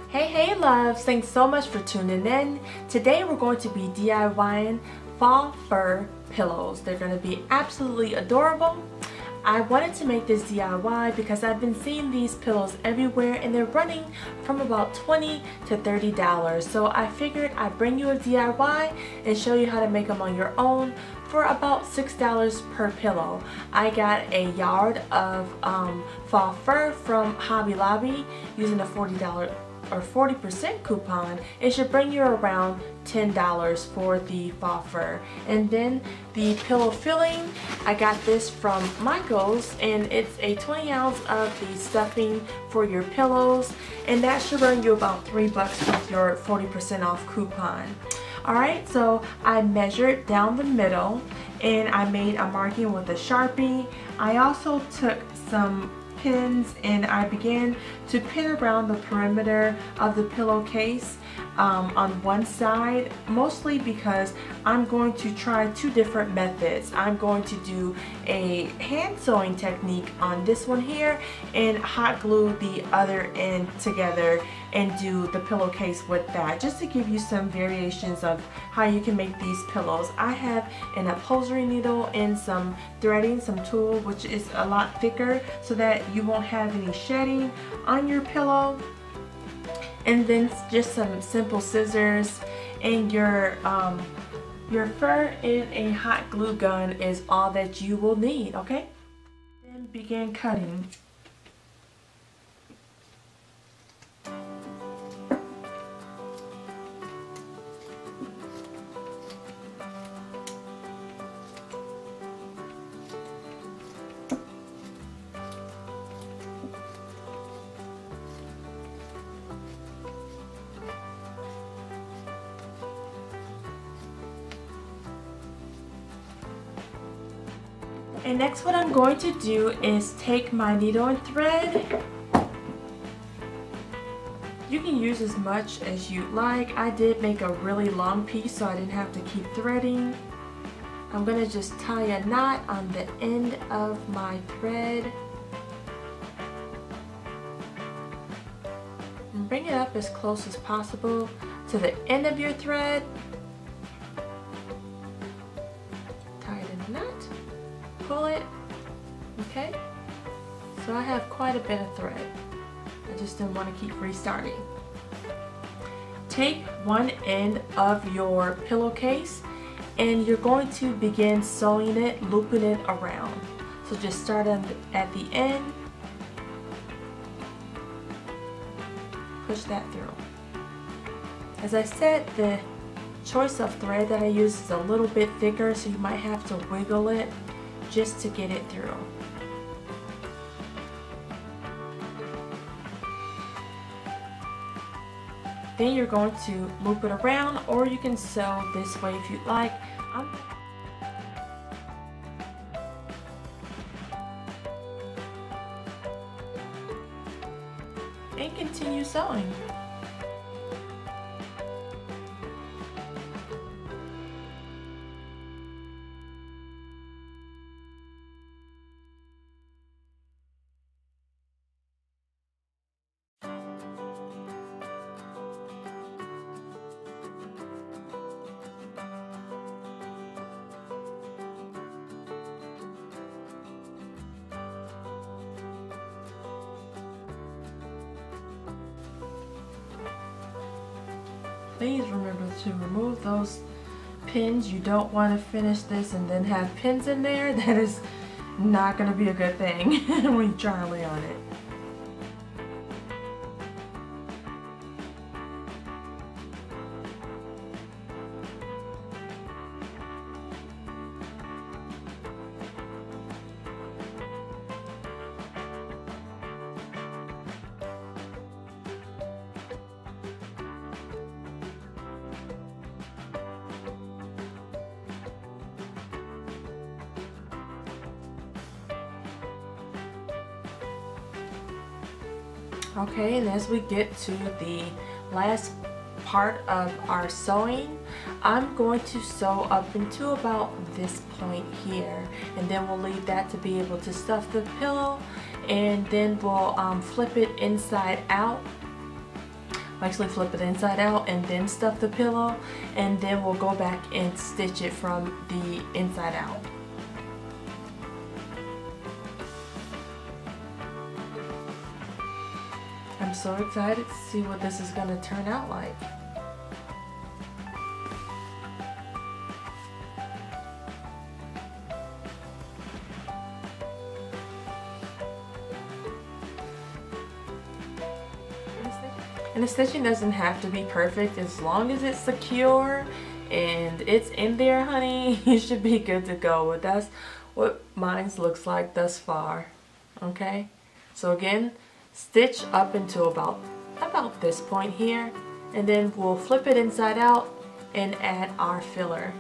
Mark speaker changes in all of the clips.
Speaker 1: Hey loves, thanks so much for tuning in. Today we're going to be DIYing Faux Fur Pillows. They're going to be absolutely adorable. I wanted to make this DIY because I've been seeing these pillows everywhere and they're running from about $20 to $30. So I figured I'd bring you a DIY and show you how to make them on your own for about $6 per pillow. I got a yard of faux fur from Hobby Lobby using a $40 or 40% coupon. It should bring you around $10 for the faux fur. And then the pillow filling, I got this from Michael's and it's a 20 ounce of the stuffing for your pillows, and that should run you about $3 with your 40% off coupon. Alright, so I measured down the middle and I made a marking with a Sharpie. I also took some pins and I began to pin around the perimeter of the pillowcase on one side, mostly because I'm going to try two different methods. I'm going to do a hand sewing technique on this one here and hot glue the other end together and do the pillowcase with that, just to give you some variations of how you can make these pillows. I have an upholstery needle and some threading, some tulle, which is a lot thicker so that you won't have any shedding on your pillow. And then just some simple scissors, and your fur and a hot glue gun is all that you will need, okay? Then begin cutting. And next what I'm going to do is take my needle and thread. You can use as much as you like. I did make a really long piece so I didn't have to keep threading. I'm going to just tie a knot on the end of my thread. And bring it up as close as possible to the end of your thread. Tie it in a knot. Pull it. Okay, so I have quite a bit of thread. I just didn't want to keep restarting. Take one end of your pillowcase and you're going to begin sewing it, looping it around. So just start at the end, push that through. As I said, the choice of thread that I use is a little bit thicker, so you might have to wiggle it just to get it through. Then you're going to loop it around, or you can sew this way if you'd like. And continue sewing. Please remember to remove those pins. You don't want to finish this and then have pins in there. That is not going to be a good thing when you try to lay on it. Okay, and as we get to the last part of our sewing, I'm going to sew up into about this point here, and then we'll leave that to be able to stuff the pillow, and then we'll flip it inside out actually flip it inside out and then stuff the pillow, and then we'll go back and stitch it from the inside out. I'm so excited to see what this is going to turn out like. And the stitching doesn't have to be perfect. As long as it's secure and it's in there, honey, you should be good to go. But that's what mine looks like thus far. Okay, so again, stitch up into about this point here, and then we'll flip it inside out and add our filler.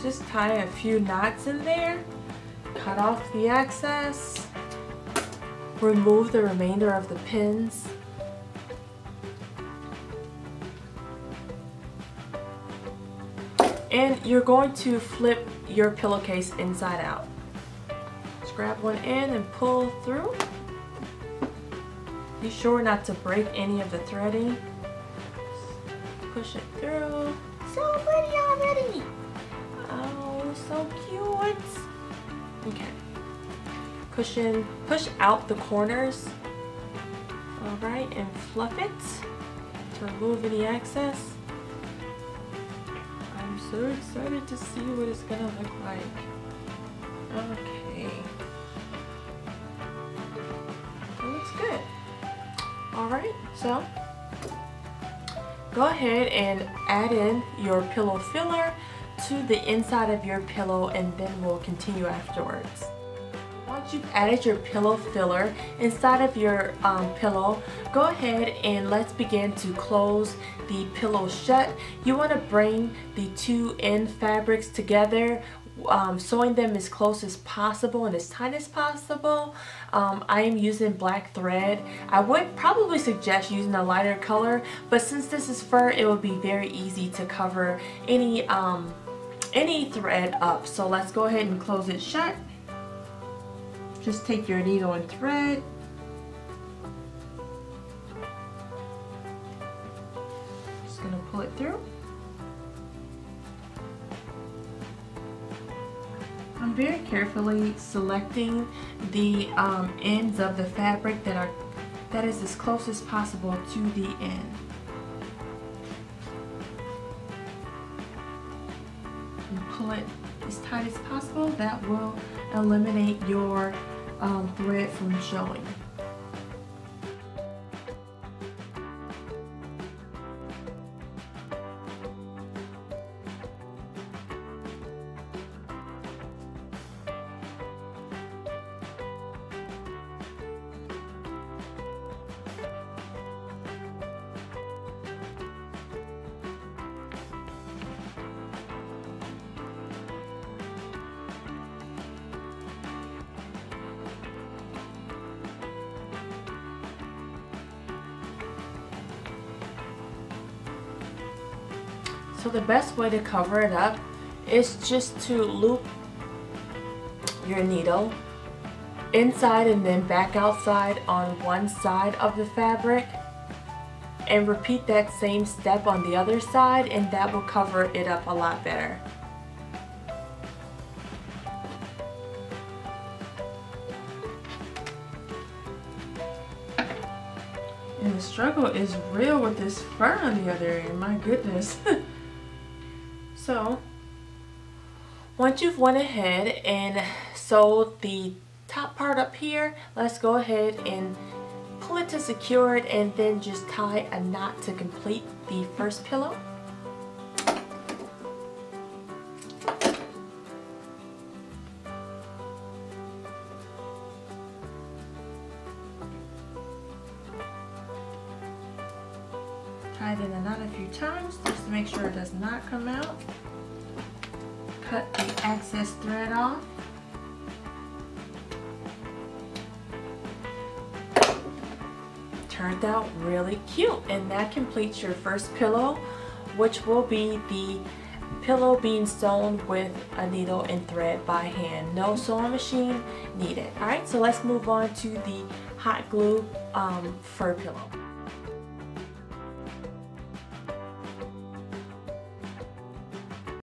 Speaker 1: Just tie a few knots in there, cut off the excess, remove the remainder of the pins, and you're going to flip your pillowcase inside out. Just grab one end and pull through. Be sure not to break any of the threading. Push it through. So pretty already! Oh, so cute. Okay. Push out the corners. Alright, and fluff it to remove any excess. I'm so excited to see what it's gonna look like. Okay. That looks good. Alright, so go ahead and add in your pillow filler to the inside of your pillow, and then we'll continue afterwards. Once you've added your pillow filler inside of your pillow, go ahead and let's begin to close the pillow shut. You want to bring the two end fabrics together, sewing them as close as possible and as tight as possible. I am using black thread. I would probably suggest using a lighter color, but since this is fur, it will be very easy to cover any thread up. So let's go ahead and close it shut. Just take your needle and thread. Just gonna pull it through. I'm very carefully selecting the ends of the fabric that is as close as possible to the end. And pull it as tight as possible. That will eliminate your thread from showing. So the best way to cover it up is just to loop your needle inside and then back outside on one side of the fabric, and repeat that same step on the other side, and that will cover it up a lot better. And the struggle is real with this fur on the other end, my goodness. So, once you've went ahead and sewed the top part up here, let's go ahead and pull it to secure it, and then just tie a knot to complete the first pillow. Tie it in a knot a few times just to make sure it does not come out. Cut the excess thread off. Turned out really cute, and that completes your first pillow, which will be the pillow being sewn with a needle and thread by hand. No sewing machine needed. Alright, so let's move on to the hot glue fur pillow.